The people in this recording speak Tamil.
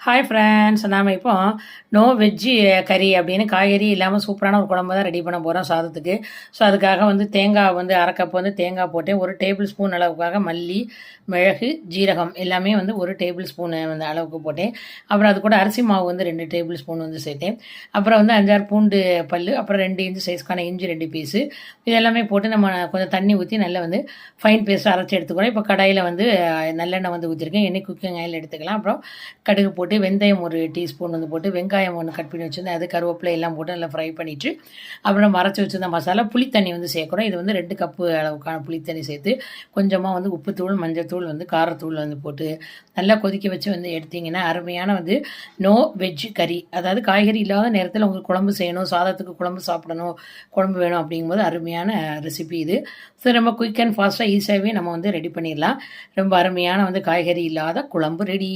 ஹாய் ஃப்ரெண்ட்ஸ், நாம் இப்போ நோ வெஜ்ஜி கறி அப்படின்னு காய்கறி இல்லாமல் சூப்பரான ஒரு குழம்பு தான் ரெடி பண்ண போகிறோம் சாதத்துக்கு. ஸோ அதுக்காக தேங்காய் அரை கப் தேங்காய் போட்டேன். 1 டேபிள் ஸ்பூன் அளவுக்காக மல்லி, மிளகு, ஜீரகம் எல்லாமே 1 டேபிள் ஸ்பூன் அளவுக்கு போட்டேன். அப்புறம் அது கூட அரிசி மாவு 2 டேபிள் ஸ்பூன் சேர்த்தேன். அப்புறம் 5-6 பூண்டு பல், அப்புறம் 2 இன்ச்சு சைஸ்க்கான இஞ்சி 2 பீஸு, இதெல்லாமே போட்டு நம்ம கொஞ்சம் தண்ணி ஊற்றி நல்லா ஃபைன் பேஸ்ட் அரைச்சி எடுத்துக்கிறோம். இப்போ கடாயில் நல்லெண்ணெய் ஊற்றிருக்கேன். எண்ணெய் குக்கிங் ஆயில் எடுத்துக்கலாம். அப்புறம் கடுகு போட்டு வெந்தயம் 1 டீஸ்பூன் போட்டு வெங்காயம் 1 கட் பண்ணி வச்சுருந்தேன். அது கருவேப்பிலை எல்லாம் போட்டு நல்லா ஃப்ரை பண்ணிவிட்டு அப்புறம் அரைச்சி வச்சுருந்த மசாலா புளித்தண்ணி சேர்க்குறோம். இது 2 கப்பு அளவுக்கான புளித்தண்ணி சேர்த்து கொஞ்சமாக உப்புத்தூள், மஞ்சள் தூள், காரத்தூள் போட்டு நல்லா கொதிக்க வச்சு எடுத்திங்கன்னா அருமையான நோ வெஜ் கறி, அதாவது காய்கறி இல்லாத நேரத்தில் உங்களுக்கு குழம்பு செய்யணும், சாதத்துக்கு குழம்பு சாப்பிடணும், குழம்பு வேணும் அப்படிங்கும்போது அருமையான ரெசிபி இது. ஸோ ரொம்ப குயிக் அண்ட் ஃபாஸ்ட்டாக ஈஸியாகவே நம்ம ரெடி பண்ணிடலாம். ரொம்ப அருமையான காய்கறி இல்லாத குழம்பு ரெடி.